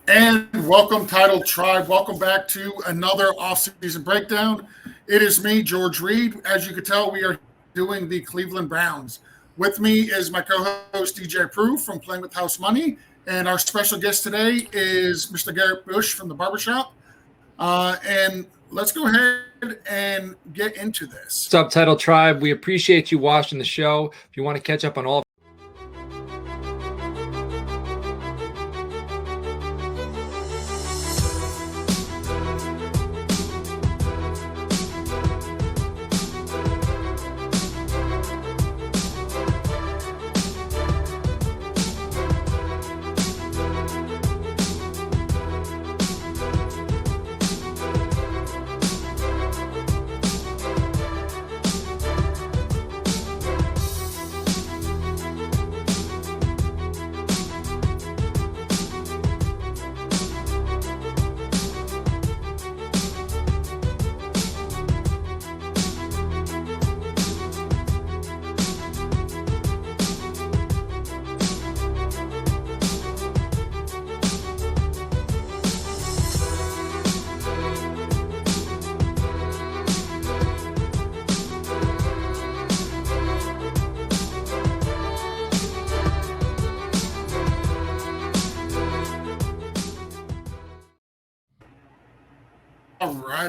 And welcome, Title Tribe. Welcome back to another offseason breakdown. It is me, George Reed. As you can tell, we are doing the Cleveland Browns. With me is my co-host, DJ Prue from Playing with House Money. And our special guest today is Mr. Garrett Bush from the Barbershop. And let's go ahead and get into this. What's up, Title Tribe? We appreciate you watching the show. If you want to catch up on all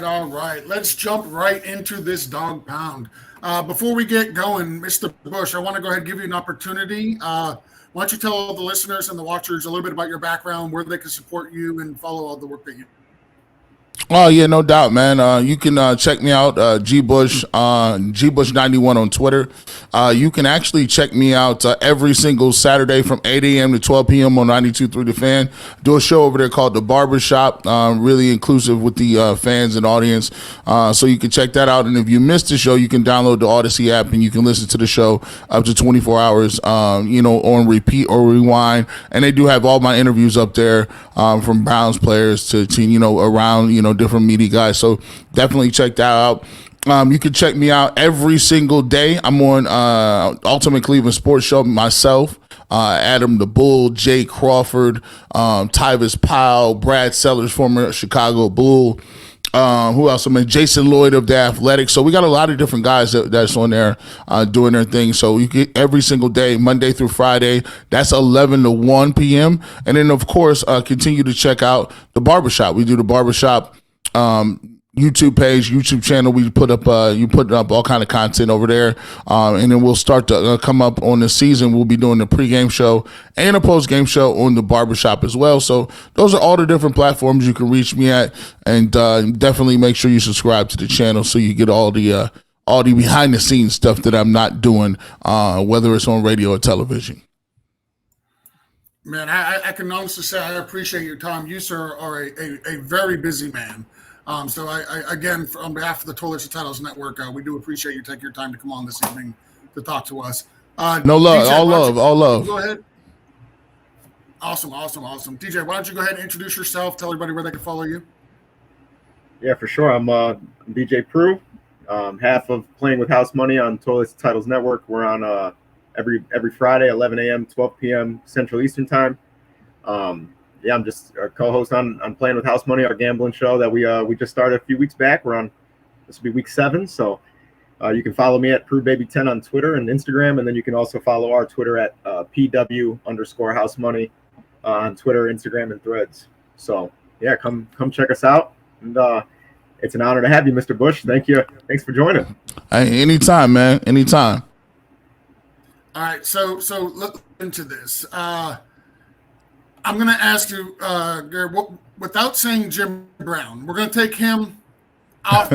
All right. Let's jump right into this dog pound. Before we get going, Mr. Bush, I want to go ahead and give you an opportunity. Why don't you tell all the listeners and the watchers a little bit about your background, where they can support you and follow all the work that you do? Oh yeah, no doubt, man. You can check me out, Gbush, Gbush91 on Twitter. You can actually check me out every single Saturday from 8 a.m. to 12 p.m. on 92.3 The Fan. Do a show over there called The Barbershop, really inclusive with the fans and audience. So you can check that out. And if you missed the show, you can download the Odyssey app and you can listen to the show up to 24 hours, on repeat or rewind. And they do have all my interviews up there, from Browns players to around, different media guys. So definitely check that out. You can check me out every single day. I'm on Ultimate Cleveland Sports Show myself, Adam the Bull, Jay Crawford, Tyvis Powell, Brad Sellers, former Chicago Bull. Who else? Jason Lloyd of The Athletic. So we got a lot of different guys that's on there doing their thing. So you get every single day, Monday through Friday. That's 11 to 1 p.m. And then, of course, continue to check out the Barbershop. We do the Barbershop YouTube page, YouTube channel. We put up all kind of content over there, and then we'll start to come up on the season. We'll be doing the pregame show and a postgame show on the Barbershop as well. So those are all the different platforms you can reach me at, and definitely make sure you subscribe to the channel so you get all the behind the scenes stuff that I'm not doing, whether it's on radio or television. Man, I can honestly say I appreciate your time. You, sir, are a very busy man. So I again, on behalf of the Toilets and Titles Network, we do appreciate you taking your time to come on this evening to talk to us. No love, DJ, all love. Go ahead. Awesome. DJ, why don't you go ahead and introduce yourself, tell everybody where they can follow you? Yeah, for sure. I'm DJ Prue, half of Playing with House Money on Toilets and Titles Network. We're on every Friday, 11 a.m., 12 p.m. Central Eastern Time. I'm just a co-host on Playing with House Money, our gambling show that we just started a few weeks back. This will be week 7, so you can follow me at PrueBaby10 on Twitter and Instagram, and then you can also follow our Twitter at PW_House Money on Twitter, Instagram, and Threads. So yeah, come check us out, and it's an honor to have you, Mr. Bush. Thank you. Thanks for joining. Hey, anytime, man. Anytime. All right, so let's get into this. I'm going to ask you, Garrett, without saying Jim Brown, we're going to take him off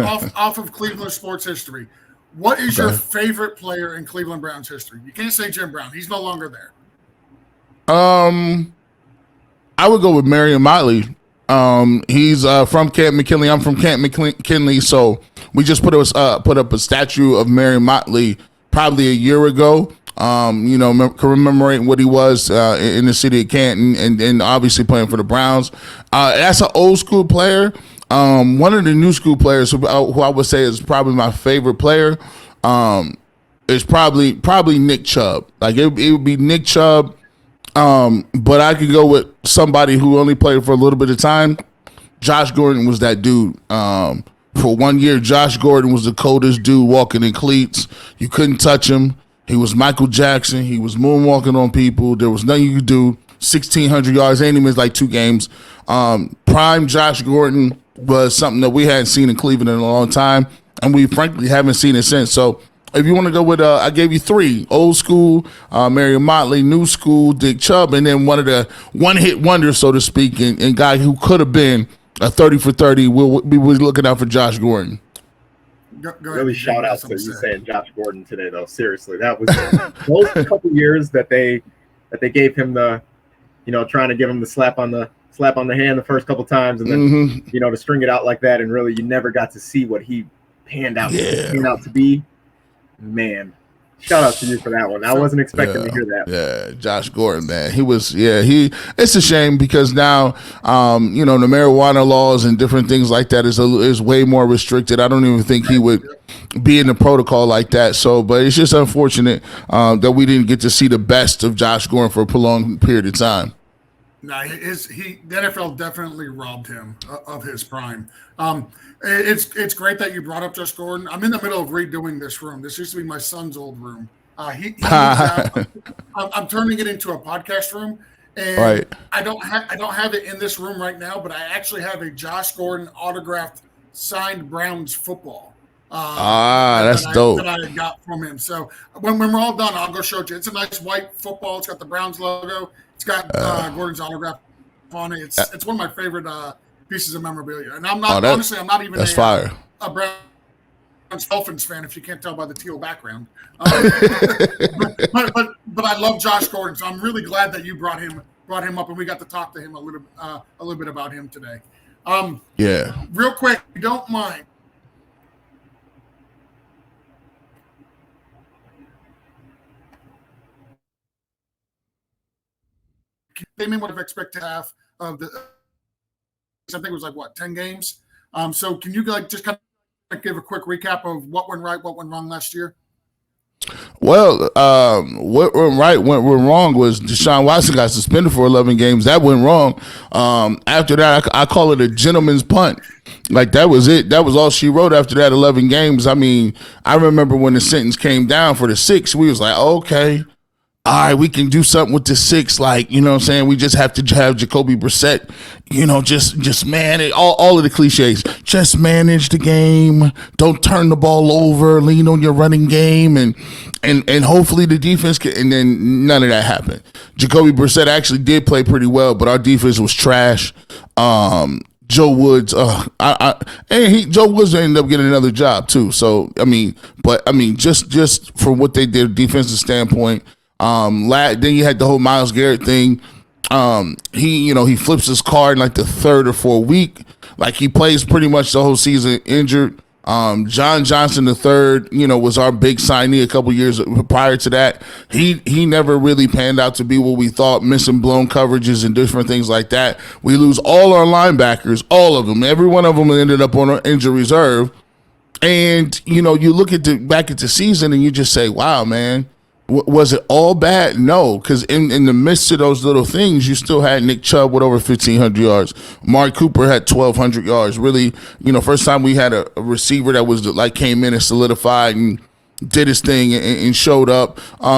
of Cleveland sports history. What is your favorite player in Cleveland Browns history? You can't say Jim Brown. He's no longer there. I would go with Marion Motley. He's from Camp McKinley. I'm from Camp McKinley, so we just put up a statue of Marion Motley probably a year ago. Commemorating what he was in the city of Canton, and obviously playing for the Browns. That's an old school player. One of the new school players who I would say is probably my favorite player is probably Nick Chubb. Like it would be Nick Chubb. But I could go with somebody who only played for a little bit of time. Josh Gordon was that dude. For 1 year, Josh Gordon was the coldest dude walking in cleats. You couldn't touch him. He was Michael Jackson. He was moonwalking on people. There was nothing you could do. 1,600 yards. Ain't even like 2 games. Prime Josh Gordon was something that we hadn't seen in Cleveland in a long time, and we frankly haven't seen it since. So if you want to go with, I gave you 3. Old school, Marion Motley, new school, Dick Chubb, and then one of the one-hit wonders, so to speak, and guy who could have been a 30 for 30. We'll be looking out for Josh Gordon. Go ahead. Really shout out to you saying Josh Gordon today, though. Seriously, that was those couple years that they gave him the, trying to give him the slap on the hand the first couple times, and then to string it out like that, and really you never got to see what he panned out to be. Man, shout out to you for that one. I wasn't expecting to hear that. Yeah, Josh Gordon, man. He was, it's a shame because now, the marijuana laws and different things like that is way more restricted. I don't even think he would be in the protocol like that. So, but it's just unfortunate that we didn't get to see the best of Josh Gordon for a prolonged period of time. No, the NFL definitely robbed him of his prime. It's great that you brought up Josh Gordon. I'm in the middle of redoing this room. This used to be my son's old room. He I'm turning it into a podcast room, and right. I don't have it in this room right now, but I actually have a Josh Gordon autographed signed Browns football. That's dope. That I got from him. So when we're all done, I'll go show it to you. It's a nice white football. It's got the Browns logo. It's got Gordon's autograph on it. It's one of my favorite pieces of memorabilia. And I'm not I'm not even a Browns Dolphins fan, if you can't tell by the teal background. But I love Josh Gordon, so I'm really glad that you brought him up, and we got to talk to him a little bit about him today. Real quick, if you don't mind. They may would have expected half of the. I think it was 10 games. So can you just kind of give a quick recap of what went right, what went wrong last year? Well, what went right, what went wrong was Deshaun Watson got suspended for 11 games. That went wrong. After that, I call it a gentleman's punt. That was it. That was all she wrote after that 11 games. I mean, I remember when the sentence came down for the 6, we was like, okay. All right, we can do something with the 6, you know what I'm saying? We just have to have Jacoby Brissett, just manage all of the cliches. Just manage the game. Don't turn the ball over. Lean on your running game, and hopefully the defense can. And then none of that happened. Jacoby Brissett actually did play pretty well, but our defense was trash. Joe Woods, Joe Woods ended up getting another job too. So just from what they did, defensive standpoint. Then you had the whole Myles Garrett thing. He flips his card in the 3rd or 4th week. He plays pretty much the whole season injured. John Johnson III, was our big signee a couple years prior to that. He never really panned out to be what we thought, missing blown coverages and different things like that. We lose all our linebackers, all of them. Every one of them ended up on our injury reserve. And, you look back at the season and you just say, wow, man. Was it all bad? No, because in the midst of those little things, you still had Nick Chubb with over 1,500 yards. Mark Cooper had 1,200 yards. Really, first time we had a receiver that was came in and solidified and did his thing and showed up.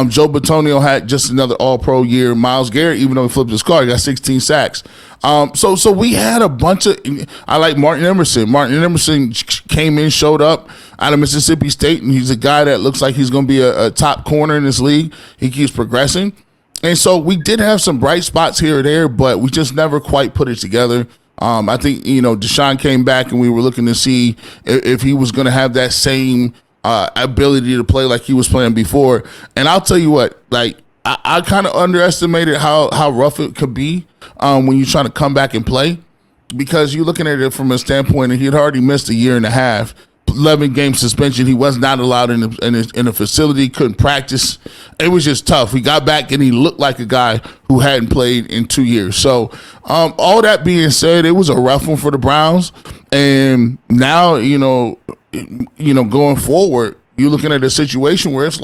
Joe Bitonio had just another all-pro year. Myles Garrett, even though he flipped his car, he got 16 sacks. So we had a bunch of – I like Martin Emerson. Martin Emerson came in, showed up out of Mississippi State, and he's a guy that looks like he's going to be a top corner in this league. He keeps progressing. And so we did have some bright spots here or there, but we just never quite put it together. I think, Deshaun came back, and we were looking to see if he was going to have that same ability to play like he was playing before. And I'll tell you what, I kind of underestimated how rough it could be when you're trying to come back and play, because you're looking at it from a standpoint, and he had already missed a year and a half, 11-game suspension. He was not allowed in a facility, couldn't practice. It was just tough. He got back and he looked like a guy who hadn't played in 2 years. So all that being said, it was a rough one for the Browns. And now, going forward, you're looking at a situation where it's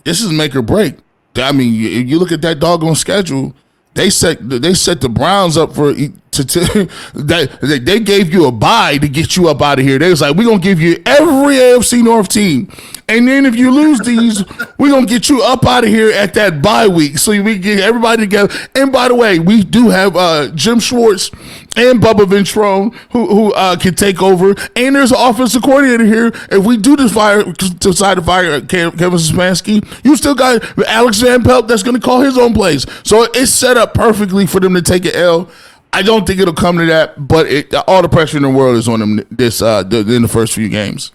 this is make or break. I mean, you look at that doggone schedule. They set the Browns up for that. They gave you a bye to get you up out of here. They was like, we're gonna give you every AFC North team, and then if you lose these, we're gonna get you up out of here at that bye week. So we get everybody together. And by the way, we do have Jim Schwartz and Bubba Ventrone who can take over. And there's an offensive coordinator here. If we do decide to fire Kevin Stefanski, you still got Alex Van Pelt that's going to call his own plays. So it's set up perfectly for them to take an L. I don't think it'll come to that, but all the pressure in the world is on them in the first few games.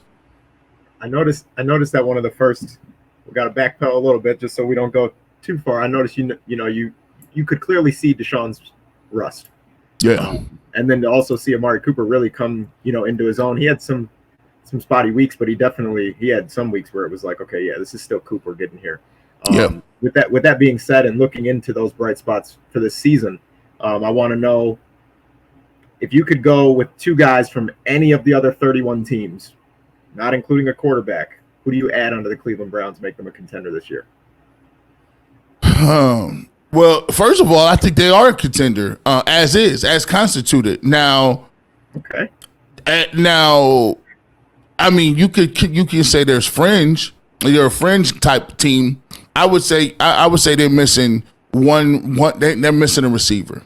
I noticed that one of the first. We got to backpedal a little bit just so we don't go too far. I noticed you could clearly see Deshaun's rust. Yeah, and then to also see Amari Cooper really come into his own. He had some spotty weeks, but he had some weeks where it was like, okay, yeah, this is still Cooper getting here. With that being said, and looking into those bright spots for this season, I want to know if you could go with two guys from any of the other 31 teams, not including a quarterback. Who do you add onto the Cleveland Browns to make them a contender this year? Well, first of all, I think they are a contender, as constituted. Now, okay. Now, I mean, you can say there's fringe. You're a fringe type team. I would say they're missing one. They're missing a receiver.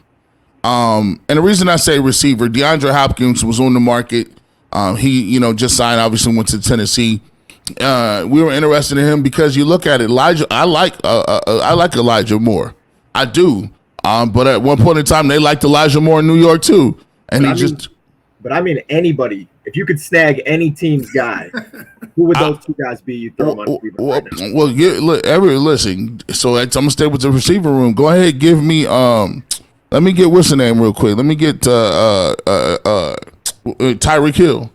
And the reason I say receiver, DeAndre Hopkins was on the market. He just signed. Obviously, went to Tennessee. We were interested in him because you look at it, Elijah. I like Elijah Moore. I do. But at one point in time, they liked Elijah Moore in New York too, and But I mean, anybody. If you could snag any team's guy, who would those two guys be? You throw them on Cleveland right now. Well, listen. So I'm gonna stay with the receiver room. Go ahead, give me. Let me get what's the name real quick. Let me get Tyreek Hill.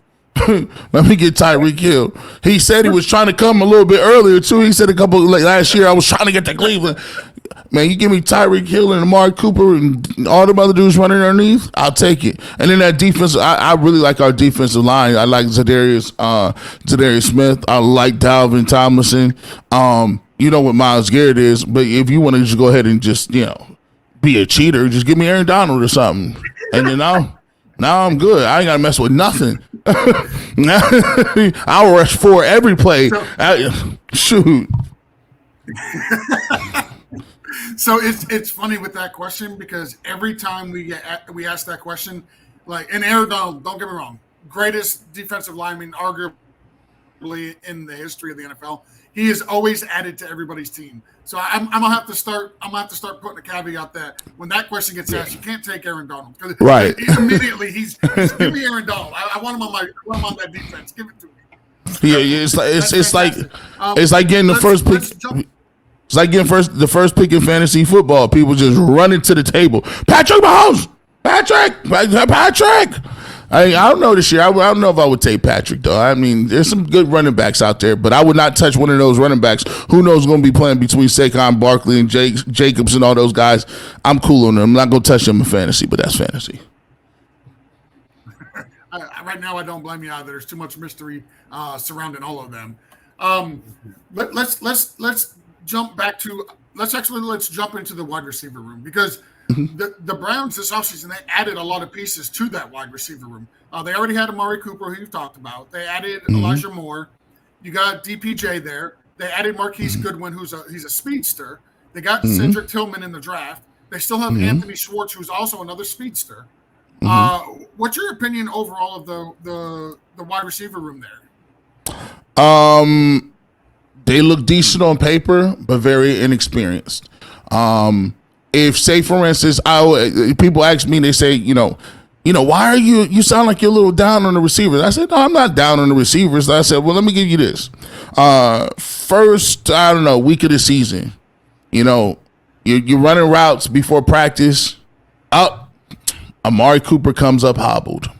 Let me get Tyreek Hill. He said he was trying to come a little bit earlier too. He said last year I was trying to get to Cleveland. Man, you give me Tyreek Hill and Amari Cooper and all the other dudes running underneath, I'll take it. And then that defense, I really like our defensive line. I like Zadarius Smith. I like Dalvin Tomlinson. You know what Myles Garrett is, but if you want to just go ahead and just be a cheater, just give me Aaron Donald or something, and then now I'm good. I ain't gotta mess with nothing. I'll rush for every play. Shoot. So it's funny with that question because every time we ask that question, and Aaron Donald, don't get me wrong, greatest defensive lineman arguably in the history of the NFL. He is always added to everybody's team. So I'm gonna have to start putting a caveat that when that question gets asked, you can't take Aaron Donald. Right. Immediately he's give me Aaron Donald. I want him on that defense. Give it to me. Yeah, it's like getting the first pick. It's like getting the first pick in fantasy football. People just running to the table. Patrick Mahomes! Patrick! I don't know this year. I don't know if I would take Patrick, though. I mean, there's some good running backs out there, but I would not touch one of those running backs. Who knows going to be playing between Saquon Barkley and Jacobs and all those guys. I'm cool on them. I'm not going to touch them in fantasy, but that's fantasy. Right now, I don't blame you either. There's too much mystery surrounding all of them. Let's jump back to let's jump into the wide receiver room because the Browns this offseason they added a lot of pieces to that wide receiver room. They already had Amari Cooper, who you've talked about. They added Elijah Moore. You got DPJ there. They added Marquise Goodwin, he's a speedster. They got Cedric Tillman in the draft. They still have Anthony Schwartz, who's also another speedster. What's your opinion overall of the wide receiver room there? They look decent on paper, but very inexperienced. If, say, for instance, people ask me, they say, why are you sound like you're a little down on the receivers. I said, no, I'm not down on the receivers. I said, well, let me give you this. First, I don't know, week of the season, you're running routes before practice. Amari Cooper comes up hobbled.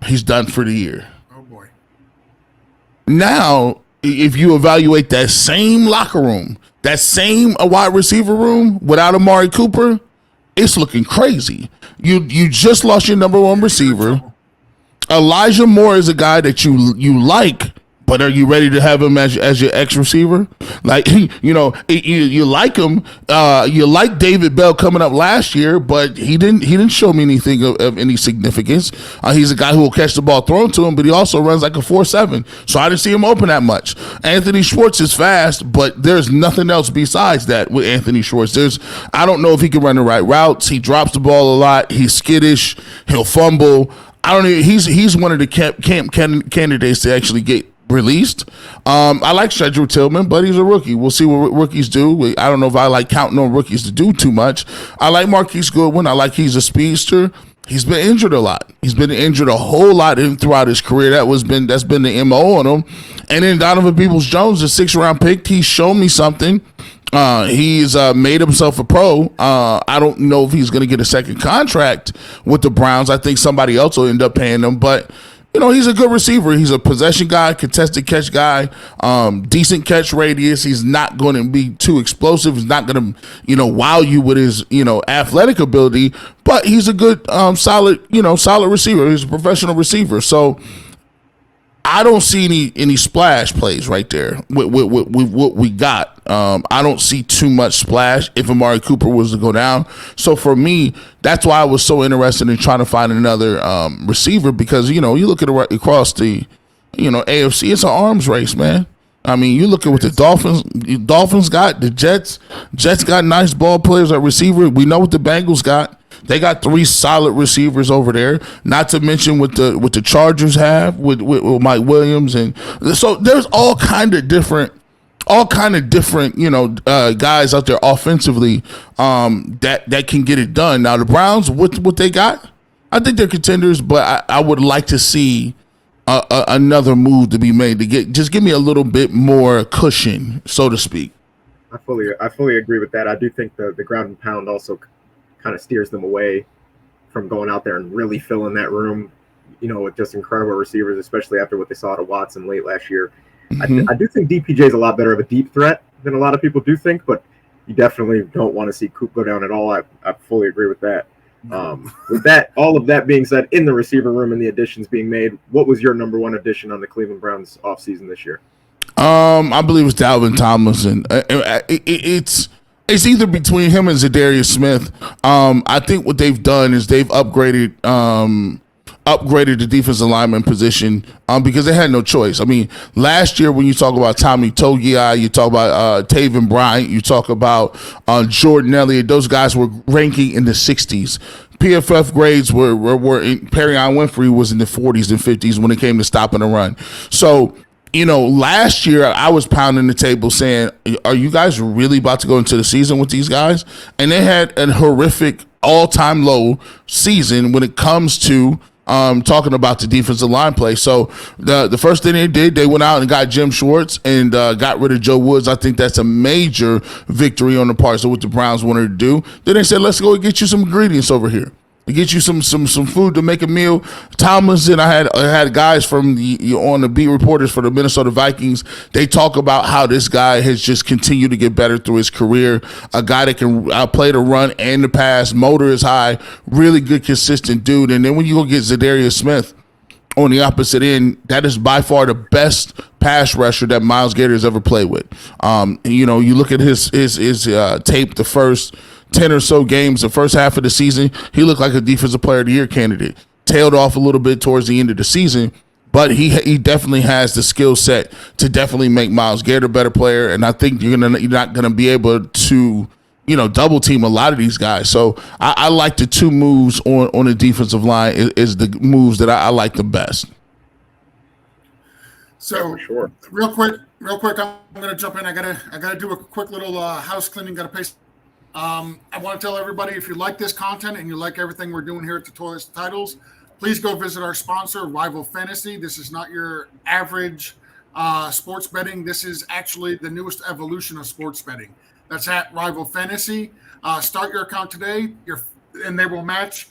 He's done for the year. Oh, boy. Now, if you evaluate that same locker room, that same wide receiver room without Amari Cooper, it's looking crazy. You just lost your number one receiver. Elijah Moore is a guy that you like, But are you ready to have him as your X receiver? Like, you like him. You like David Bell coming up last year, but he didn't show me anything of any significance. He's a guy who will catch the ball thrown to him, but he also runs like a 4.7. So I didn't see him open that much. Anthony Schwartz is fast, but there's nothing else besides that with Anthony Schwartz. I don't know if he can run the right routes. He drops the ball a lot. He's skittish. He'll fumble. He's one of the camp candidates to actually get released. I like Shedrick Tillman, but he's a rookie. We'll see what rookies do. I don't know if I like counting on rookies to do too much. I like Marquise Goodwin. I like he's a speedster. He's been injured a lot. He's been injured a whole lot throughout his career. That's been the MO on him. And then Donovan Peoples-Jones, the 6th-round pick, he's shown me something. He's made himself a pro. I don't know if he's going to get a second contract with the Browns. I think somebody else will end up paying him, but he's a good receiver. He's a possession guy, contested catch guy, decent catch radius. He's not going to be too explosive. He's not going to, wow you with his, athletic ability, but he's a good, solid receiver. He's a professional receiver. So I don't see any splash plays right there with what we got. I don't see too much splash if Amari Cooper was to go down. So for me, that's why I was so interested in trying to find another receiver, because you look at it across the AFC, it's an arms race, man. I mean, you look at what the Dolphins got, the Jets got nice ball players at receiver. We know what the Bengals got. They got 3 solid receivers over there. Not to mention what the Chargers have with Mike Williams, and so there's all kind of different guys out there offensively that can get it done. Now the Browns, what they got, I think they're contenders, but I would like to see another move to be made to give me a little bit more cushion, so to speak. I fully agree with that. I do think the ground and pound also kind of steers them away from going out there and really filling that room, with just incredible receivers, especially after what they saw to Watson late last year. Mm-hmm. I do think DPJ is a lot better of a deep threat than a lot of people do think, but you definitely don't want to see Coop go down at all. I fully agree with that. With that, all of that being said, in the receiver room and the additions being made, what was your number one addition on the Cleveland Browns offseason this year? I believe it's Dalvin Tomlinson. It's either between him and Zadarius Smith. I think what they've done is they've upgraded the defensive lineman position because they had no choice. I mean, last year when you talk about Tommy Togiai, you talk about Taven Bryant, you talk about Jordan Elliott, those guys were ranking in the 60s. PFF grades were Perrion Winfrey was in the 40s and 50s when it came to stopping the run. So last year I was pounding the table saying, are you guys really about to go into the season with these guys? And they had a horrific all-time low season when it comes to talking about the defensive line play. So the first thing they did, they went out and got Jim Schwartz and got rid of Joe Woods. I think that's a major victory on the parts of what the Browns wanted to do. Then they said, let's go and get you some ingredients over here. To get you some food to make a meal. Tomlinson, I had guys from on the beat reporters for the Minnesota Vikings. They talk about how this guy has just continued to get better through his career. A guy that can play the run and the pass. Motor is high. Really good, consistent dude. And then when you go get Zadarius Smith on the opposite end, that is by far the best pass rusher that Myles Garrett has ever played with. You look at his tape, the first 10 or so games, the first half of the season, he looked like a defensive player of the year candidate. Tailed off a little bit towards the end of the season, but he definitely has the skill set to definitely make Myles Garrett a better player. And I think you're not gonna be able to double team a lot of these guys. So I like the 2 moves on the defensive line is the moves that I like the best. So sure. real quick, I'm gonna jump in. I gotta do a quick little house cleaning. Gotta pay. I want to tell everybody, if you like this content and you like everything we're doing here at the Toilets Titles, please go visit our sponsor, Rival Fantasy. This is not your average sports betting. This is actually the newest evolution of sports betting. That's at Rival Fantasy. Start your account today, and they will match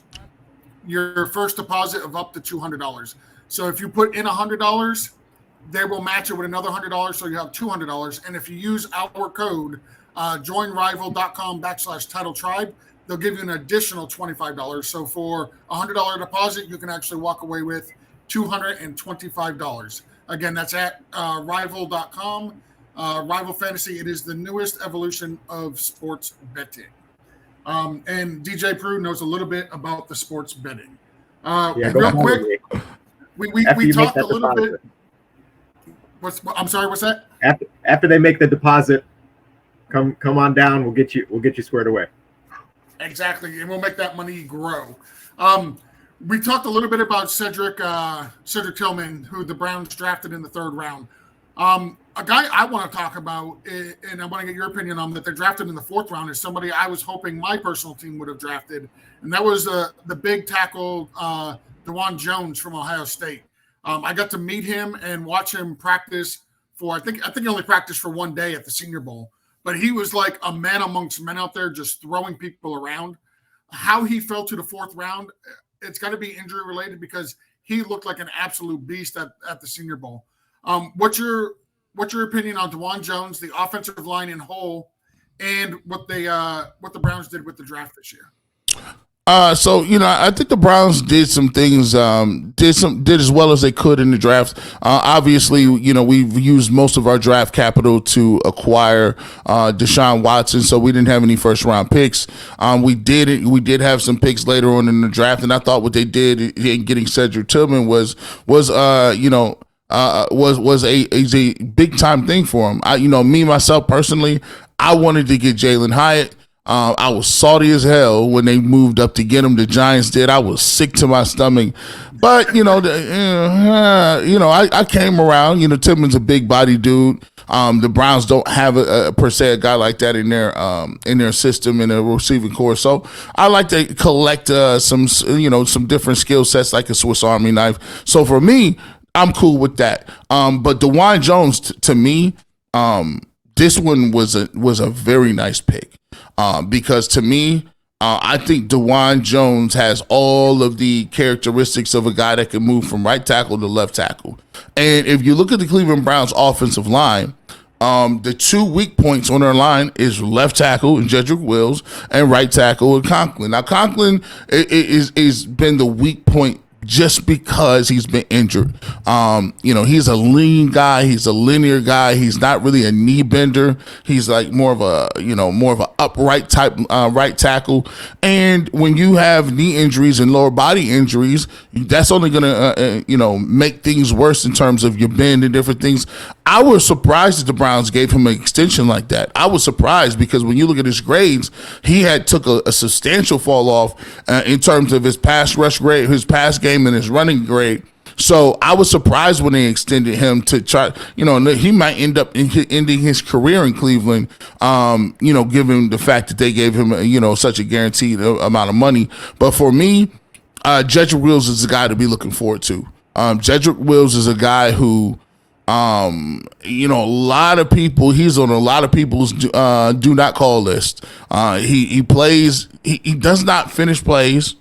your first deposit of up to $200. So if you put in $100, they will match it with another $100, so you have $200. And if you use our code, joinrival.com/title tribe, they'll give you an additional $25. So for $100 deposit, you can actually walk away with $225. Again, that's at rival.com. Rival Fantasy. It is the newest evolution of sports betting. And DJ Prue knows a little bit about the sports betting. Real quick, we talked a little bit. I'm sorry, what's that? After they make the deposit, come on down. We'll get you squared away. Exactly, and we'll make that money grow. We talked a little bit about Cedric Tillman, who the Browns drafted in the 3rd round. A guy I want to talk about, and I want to get your opinion on that they drafted in the 4th round, is somebody I was hoping my personal team would have drafted, and that was the big tackle, DeJuan Jones from Ohio State. I got to meet him and watch him practice for I think he only practiced for 1 day at the Senior Bowl, but he was like a man amongst men out there, just throwing people around. How he fell to the 4th round, it's got to be injury related because he looked like an absolute beast at the Senior Bowl. What's your opinion on DeJuan Jones, the offensive line in whole, and what the Browns did with the draft this year? So I think the Browns did some things, did as well as they could in the draft. Obviously, we've used most of our draft capital to acquire Deshaun Watson, so we didn't have any 1st round picks. We did have some picks later on in the draft, and I thought what they did in getting Cedric Tillman was a big time thing for him. Me myself personally, I wanted to get Jalen Hyatt. I was salty as hell when they moved up to get him. The Giants did. I was sick to my stomach, but I came around. Tillman's a big body dude. The Browns don't have per se a guy like that in their system in their receiving core. So I like to collect some different skill sets like a Swiss Army knife. So for me, I'm cool with that. But DeJuan Jones, to me, this one was a very nice pick. Because to me, I think DeJuan Jones has all of the characteristics of a guy that can move from right tackle to left tackle. And if you look at the Cleveland Browns offensive line, the 2 weak points on their line is left tackle and Jedrick Wills and right tackle and Conklin. Now Conklin is been the weak point just because he's been injured. He's a lean guy. He's a linear guy. He's not really a knee bender. He's like more of a upright type right tackle. And when you have knee injuries and lower body injuries, that's only going to, make things worse in terms of your bend and different things. I was surprised that the Browns gave him an extension like that. I was surprised because when you look at his grades, he had took a substantial fall off in terms of his pass rush grade, his pass game, and his running grade. So I was surprised when they extended him to try, he might end up ending his career in Cleveland, given the fact that they gave him, such a guaranteed amount of money. But for me, Jedrick Wills is the guy to be looking forward to. Jedrick Wills is a guy who, a lot of people, he's on a lot of people's do not call list. He plays, he does not finish plays.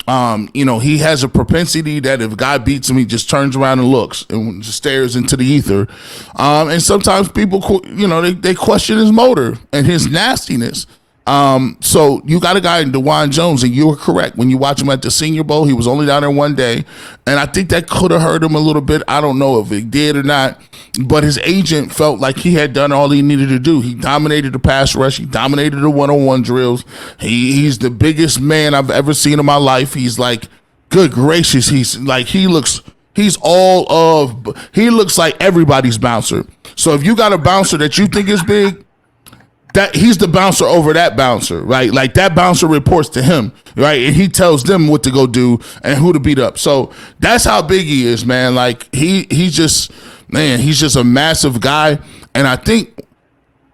He has a propensity that if a guy beats him, he just turns around and looks and just stares into the ether. And sometimes people, they question his motor and his nastiness. So you got a guy in DeJuan Jones, and you were correct. When you watch him at the Senior Bowl, he was only down there 1 day, and I think that could have hurt him a little bit. I don't know if it did or not, but his agent felt like he had done all he needed to do. He dominated the pass rush. He dominated the one-on-one drills. He's the biggest man I've ever seen in my life. He's like, good gracious, he looks like everybody's bouncer. So if you got a bouncer that you think is big, that he's the bouncer over that bouncer, right? Like that bouncer reports to him, right? And he tells them what to go do and who to beat up. So that's how big he is, man. Like he's just a massive guy. And I think,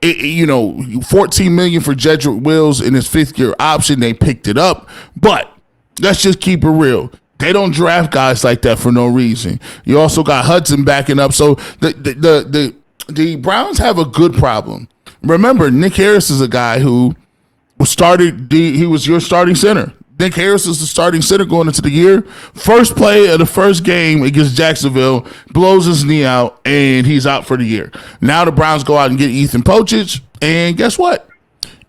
$14 million for Jedrick Wills in his 5th year option, they picked it up. But let's just keep it real. They don't draft guys like that for no reason. You also got Hudson backing up. So the Browns have a good problem. Remember, Nick Harris is a guy who he was your starting center. Nick Harris is the starting center going into the year. First play of the first game against Jacksonville, blows his knee out, and he's out for the year. Now the Browns go out and get Ethan Pochich, and guess what?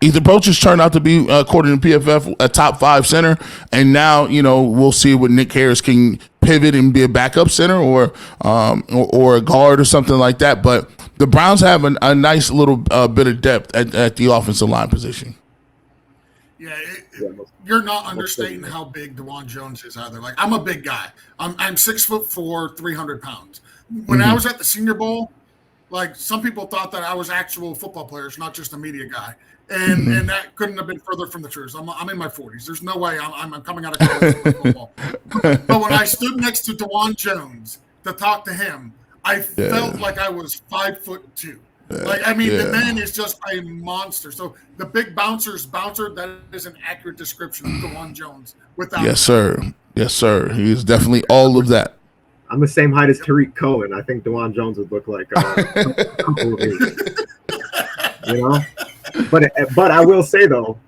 Ethan Poach has turned out to be, according to PFF, a top 5 center, and now we'll see what Nick Harris can pivot and be a backup center or a guard or something like that. But the Browns have a nice little bit of depth at the offensive line position. Yeah, you're not understating how big DeJuan Jones is either. Like, I'm a big guy. I'm 6'4", 300 pounds. When I was at the Senior Bowl, like, some people thought that I was actual football players, not just a media guy. And that couldn't have been further from the truth. I'm in my 40s. There's no way I'm coming out of college to play football. But when I stood next to DeJuan Jones to talk to him, I felt like I was 5'2". Like, I mean, the man is just a monster. So the big bouncer, that is an accurate description of DeJuan Jones. Without Yes, sir. He is definitely all of that. I'm the same height as Tariq Cohen. I think DeJuan Jones would look like a couple of these. But I will say though,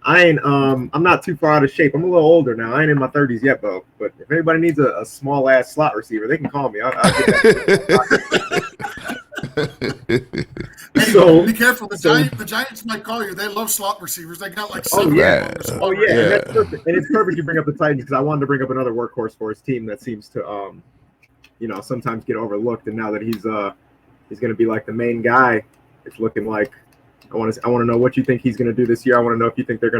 I'm not too far out of shape. I'm a little older now. I ain't in my 30s yet, though. But if anybody needs a small ass slot receiver, they can call me. I'll get that. So be careful. The Giants might call you. They love slot receivers. They got like 7. And that's perfect. And it's perfect you bring up the Titans because I wanted to bring up another workhorse for his team that seems to sometimes get overlooked. And now that he's going to be like the main guy, it's looking like. I want to know what you think he's going to do this year. I want to know if you think are they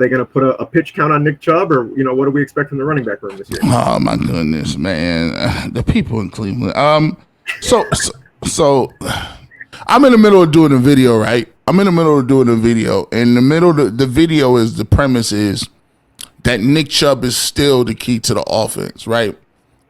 going to put a pitch count on Nick Chubb, or what do we expect from the running back room this year? Oh my goodness, man, the people in Cleveland. So I'm in the middle of doing a video, right? And the middle of the video is the premise is that Nick Chubb is still the key to the offense, right?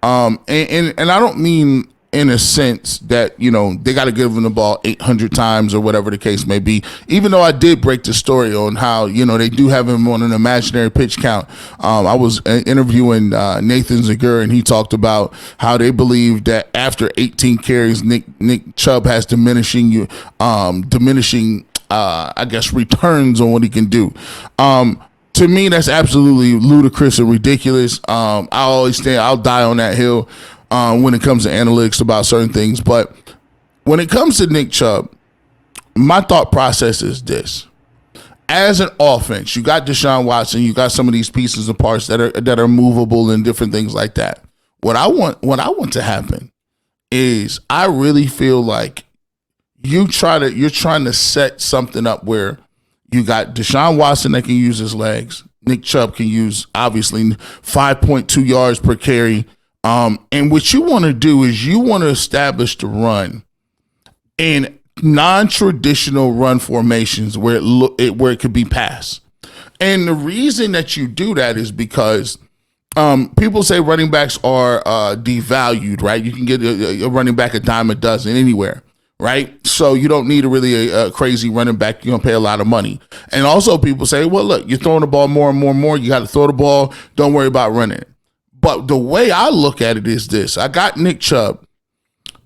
And I don't mean in a sense that, they got to give him the ball 800 times or whatever the case may be, even though I did break the story on how, they do have him on an imaginary pitch count. I was interviewing Nathan Zagur, and he talked about how they believe that after 18 carries, Nick Chubb has diminishing, I guess, returns on what he can do. To me, that's absolutely ludicrous and ridiculous. I'll die on that hill when it comes to analytics about certain things. But when it comes to Nick Chubb, my thought process is this. As an offense, you got Deshaun Watson, you got some of these pieces and parts that are movable and different things like that. What I want to happen is I really feel like you're trying to set something up where you got Deshaun Watson that can use his legs. Nick Chubb can use, obviously, 5.2 yards per carry. And what you want to do is you want to establish the run in non-traditional run formations where it could be passed. And the reason that you do that is because people say running backs are devalued, right? You can get a running back a dime a dozen anywhere, right? So you don't need a crazy running back. You're going to pay a lot of money. And also people say, well, look, you're throwing the ball more and more and more. You got to throw the ball. Don't worry about running it. But the way I look at it is this. I got Nick Chubb.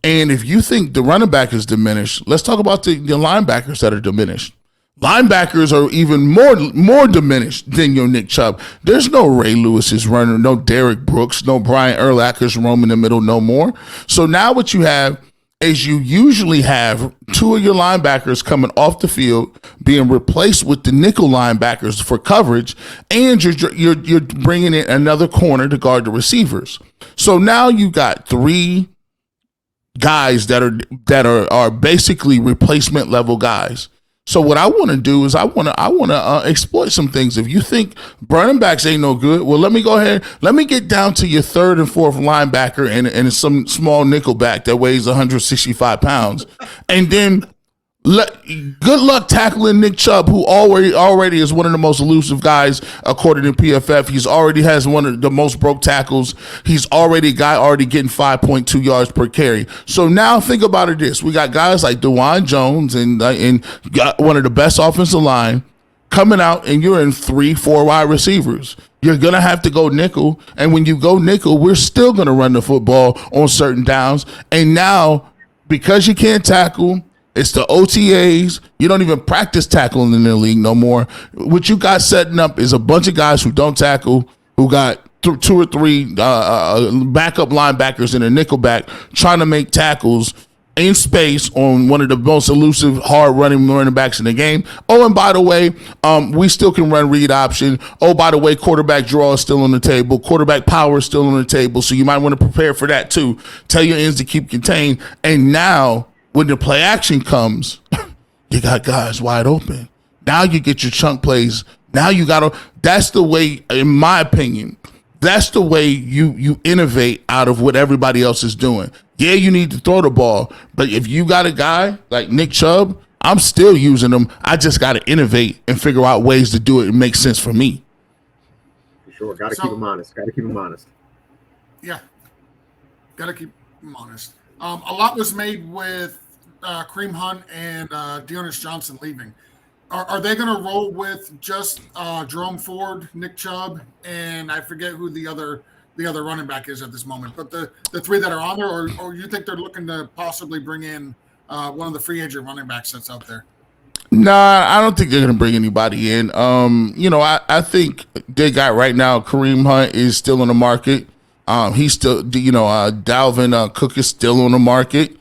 And if you think the running back is diminished, let's talk about the linebackers that are diminished. Linebackers are even more diminished than your Nick Chubb. There's no Ray Lewis's runner, no Derek Brooks, no Brian Urlacher's roaming the middle no more. So now what you have is you usually have two of your linebackers coming off the field being replaced with the nickel linebackers for coverage, and you're bringing in another corner to guard the receivers. So now you got 3 guys that are basically replacement level guys. So what I want to do is I want to exploit some things. If you think running backs ain't no good, well, let me go ahead. Let me get down to your 3rd and 4th linebacker and some small nickelback that weighs 165 pounds, and then good luck tackling Nick Chubb, who already is one of the most elusive guys according to PFF. He's already has one of the most broke tackles. He's already getting 5.2 yards per carry. So now think about it this. We got guys like DeJuan Jones and got one of the best offensive line coming out, and you're in 3-4 wide receivers. You're going to have to go nickel. And when you go nickel, we're still going to run the football on certain downs. And now, because you can't tackle, it's the OTAs. You don't even practice tackling in the league no more. What you got setting up is a bunch of guys who don't tackle, who got 2 or 3 backup linebackers and a nickelback trying to make tackles. in space on one of the most elusive, hard running backs in the game. Oh, and by the way, we still can run read option. Oh, by the way, quarterback draw is still on the table. Quarterback power is still on the table. So you might want to prepare for that too. Tell your ends to keep contained. And now when the play action comes, you got guys wide open. Now you get your chunk plays. Now you got to, that's the way, in my opinion, that's the way you innovate out of what everybody else is doing. Yeah, you need to throw the ball, but if you got a guy like Nick Chubb, I'm still using him. I just got to innovate and figure out ways to do it and make sense for me. For sure. Got to keep him honest. Yeah. Got to keep him honest. A lot was made with Kareem Hunt and Dearness Johnson leaving. Are they going to roll with just Jerome Ford, Nick Chubb, and I forget who the other running back is at this moment, but the three that are on there, or you think they're looking to possibly bring in one of the free agent running backs that's out there? Nah, I don't think they're going to bring anybody in. I think they got right now Kareem Hunt is still on the market. He's still, Dalvin Cook is still on the market.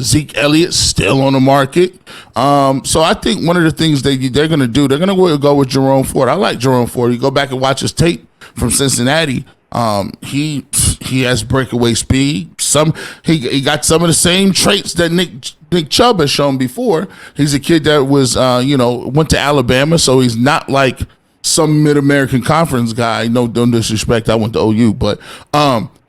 Zeke Elliott's still on the market. So I think one of the things they're going to do, they're going to go with Jerome Ford. I like Jerome Ford. You go back and watch his tape from Cincinnati. He has breakaway speed. He got some of the same traits that Nick Chubb has shown before. He's a kid that was, went to Alabama, so he's not like some Mid-American Conference guy. No disrespect. I went to OU, but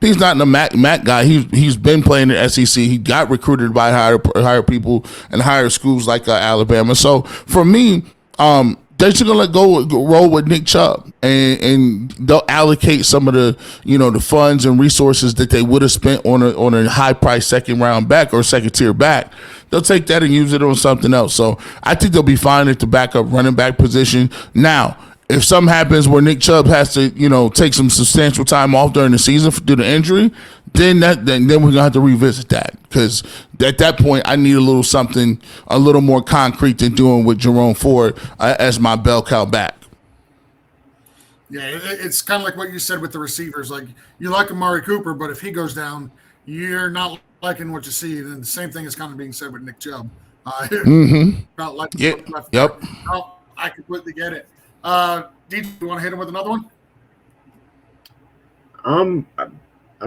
he's not a MAC guy. He's been playing in SEC. He got recruited by higher people and higher schools like Alabama. So for me, they're just gonna roll with Nick Chubb, and they'll allocate some of the the funds and resources that they would have spent on a high price second round back or second tier back. They'll take that and use it on something else. So I think they'll be fine at the backup running back position. Now, if something happens where Nick Chubb has to, take some substantial time off during the season due to injury, then we're gonna have to revisit that, because at that point I need a little more concrete than doing with Jerome Ford as my bell cow back. Yeah, it's kind of like what you said with the receivers. Like, you like Amari Cooper, but if he goes down, you're not liking what you see. And the same thing is kind of being said with Nick Chubb. Not like yep. I completely get it. Do you want to hit him with another one?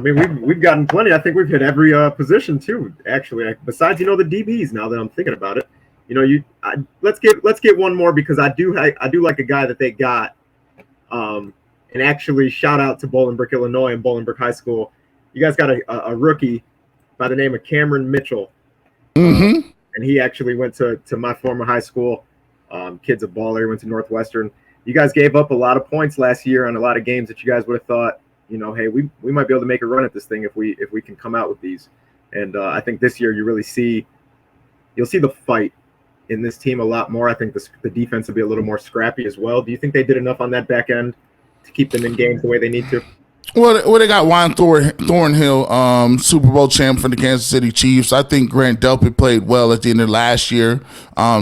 We've gotten plenty. I think we've hit every position too. Actually, besides the DBs. Now that I'm thinking about it, let's get one more, because I do like a guy that they got. And actually, shout out to Bolingbrook, Illinois, and Bolingbrook High School. You guys got a rookie by the name of Cameron Mitchell. And he actually went to my former high school. Kid's a baller. He went to Northwestern. You guys gave up a lot of points last year on a lot of games that you guys would have thought, hey, we might be able to make a run at this thing if we can come out with these. And I think this year you'll see the fight in this team a lot more. I think the defense will be a little more scrappy as well. Do you think they did enough on that back end to keep them in games the way they need to? Well, they got Juan Thornhill, Super Bowl champ for the Kansas City Chiefs. I think Grant Delpit played well at the end of last year.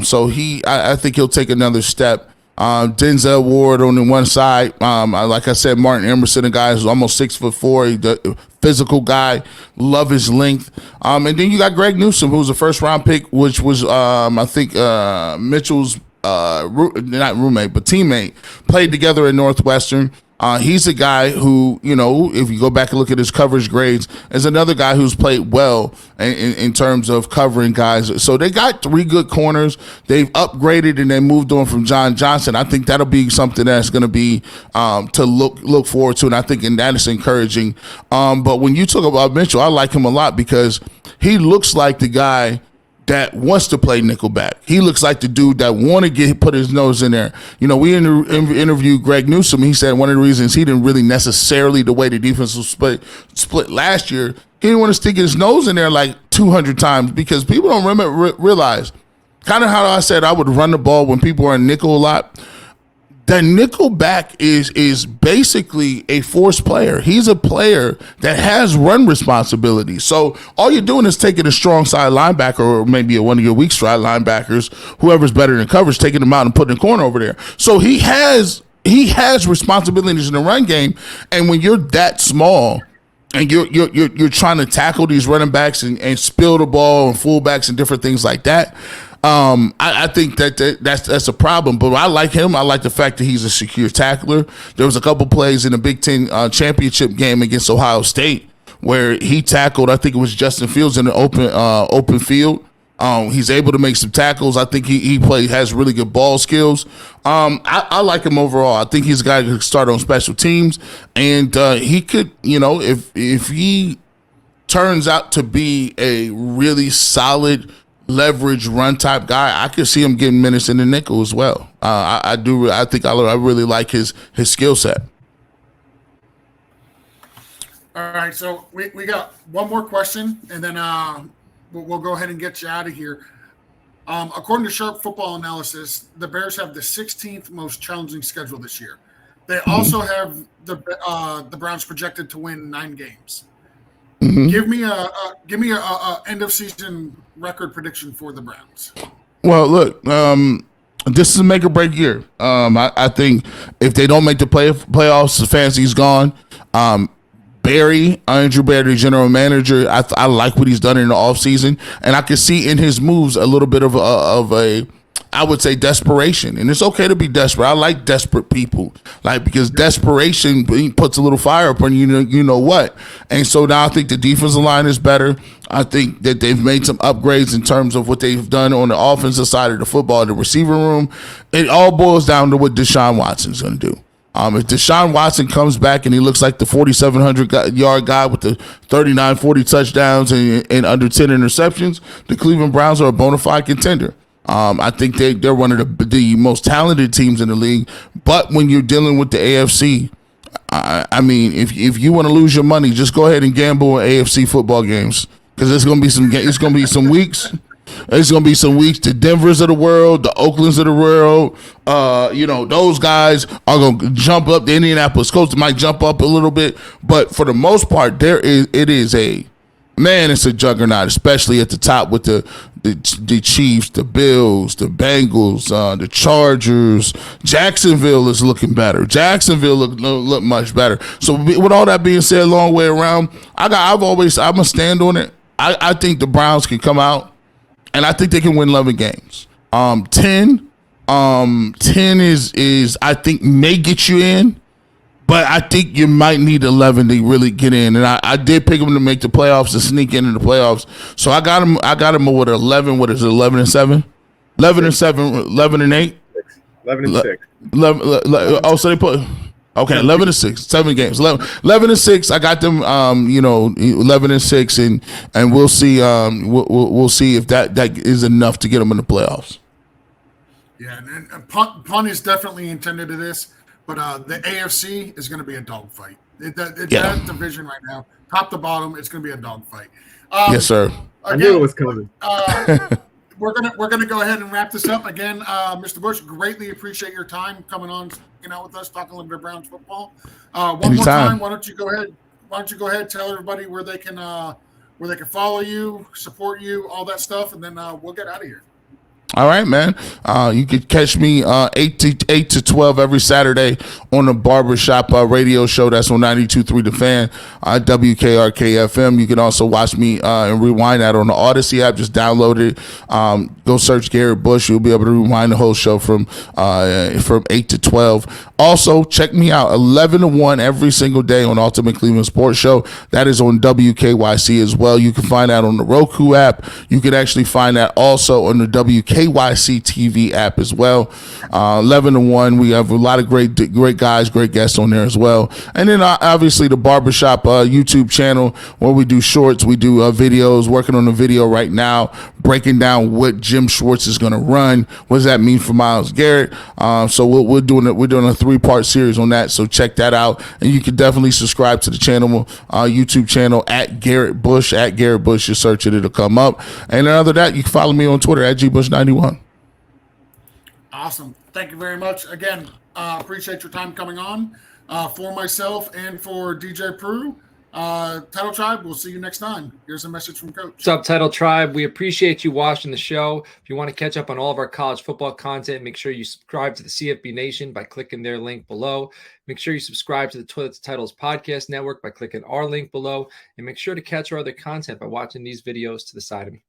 So I think he'll take another step. Denzel Ward on the one side. Like I said, Martin Emerson, a guy who's almost 6'4", he's a physical guy. Love his length. And then you got Greg Newsome, who was a first-round pick, which was, I think, Mitchell's not roommate, but teammate. Played together at Northwestern. He's a guy who, if you go back and look at his coverage grades, is another guy who's played well in terms of covering guys. So they got three good corners. They've upgraded and they moved on from John Johnson. I think that'll be something that's going to be to look forward to, and I think that is encouraging. But when you talk about Mitchell, I like him a lot because he looks like the guy that wants to play nickelback. He looks like the dude that want to put his nose in there. We interviewed Greg Newsome. He said one of the reasons he didn't really necessarily, the way the defense was split last year, he didn't want to stick his nose in there like 200 times, because people don't realize, kind of how I said I would run the ball when people are in nickel a lot. That nickelback is basically a force player. He's a player that has run responsibility. So all you're doing is taking a strong side linebacker, or maybe one of your weak side linebackers, whoever's better in coverage, taking them out and putting a corner over there. So he has responsibilities in the run game. And when you're that small, and you're trying to tackle these running backs and spill the ball and fullbacks and different things like that. I think that's a problem. But I like him. I like the fact that he's a secure tackler. There was a couple plays in the Big Ten championship game against Ohio State where he tackled, I think it was Justin Fields in an open field. He's able to make some tackles. I think he has really good ball skills. I like him overall. I think he's a guy who can start on special teams, and he could, if he turns out to be a really solid leverage run type guy, I could see him getting minutes in the nickel as well. I do. I think I really like his skill set. All right, so we got one more question, and then we'll go ahead and get you out of here. According to Sharp Football Analysis, the Bears have the 16th most challenging schedule this year. They also have the Browns projected to win 9 games. Mm-hmm. Give me a end of season record prediction for the Browns. Well, look, this is a make or break year. I think if they don't make the playoffs, Stefanski's gone. Andrew Barry, general manager, I like what he's done in the offseason, and I can see in his moves a little bit of a I would say desperation, and it's okay to be desperate. I like desperate people, because desperation puts a little fire up on you know what. And so now I think the defensive line is better. I think that they've made some upgrades in terms of what they've done on the offensive side of the football, the receiver room. It all boils down to what Deshaun Watson's going to do. If Deshaun Watson comes back and he looks like the 4,700-yard guy with the 39, 40 touchdowns and under 10 interceptions, the Cleveland Browns are a bona fide contender. I think they're one of the most talented teams in the league. But when you're dealing with the AFC, I mean, if you want to lose your money, just go ahead and gamble on AFC football games, because it's going to be some weeks. It's going to be some weeks. The Denvers of the world, the Oaklands of the world, those guys are going to jump up. The Indianapolis Colts might jump up a little bit, but for the most part, it's a juggernaut, especially at the top with the Chiefs, the Bills, the Bengals, the Chargers. Jacksonville is looking better. Jacksonville look much better. So with all that being said, long way around, I'm gonna stand on it. I think the Browns can come out, and I think they can win 11 games. 10 is I think may get you in, but I think you might need 11 to really get in. And I did pick them to make the playoffs, to sneak into the playoffs. So I got them with 11. What is it? 11 and 7, 11 and 7, 11 and 8, 11 and 6. 11, so they put. Okay, 11 and 6, 7 games. 11 and 6. I got them. 11 and 6, and we'll see. We'll see if that is enough to get them in the playoffs. Yeah, and punt is definitely intended to this, but the AFC is going to be a dogfight. That division right now, top to bottom, it's going to be a dogfight. Yes, sir. Again, I knew it was coming. We're gonna go ahead and wrap this up. Again, Mr. Bush, greatly appreciate your time coming on, with us, talking a little bit of Browns football. One more time, why don't you go ahead, tell everybody where they can follow you, support you, all that stuff, and then we'll get out of here. All right, man. You can catch me 8 to 12 every Saturday on the Barbershop radio show. That's on 92.3 The Fan, WKRK-FM. You can also watch me and rewind that on the Odyssey app. Just download it. Go search Garrett Bush. You'll be able to rewind the whole show from 8 to 12. Also, check me out 11 to 1 every single day on Ultimate Cleveland Sports Show. That is on WKYC as well. You can find that on the Roku app. You can actually find that also on the WKYC TV app as well. 11 to 1. We have a lot of great guys, great guests on there as well. And then obviously the Barbershop YouTube channel where we do shorts, we do videos. Working on a video right now, breaking down what Jim Schwartz is going to run. What does that mean for Myles Garrett? So we're doing a 3-part series on that. So check that out, and you can definitely subscribe to the channel, YouTube channel at Garrett Bush. At Garrett Bush, you search it, it'll come up. And other than that, you can follow me on Twitter at GBush91. Awesome. Thank you very much. Again, appreciate your time coming on. For myself and for DJ Prue, Title Tribe, we'll see you next time. Here's a message from Coach. Subtitle Tribe, we appreciate you watching the show. If you want to catch up on all of our college football content, make sure you subscribe to the CFB Nation by clicking their link below. Make sure you subscribe to the Toilets Titles Podcast Network by clicking our link below. And make sure to catch our other content by watching these videos to the side of me.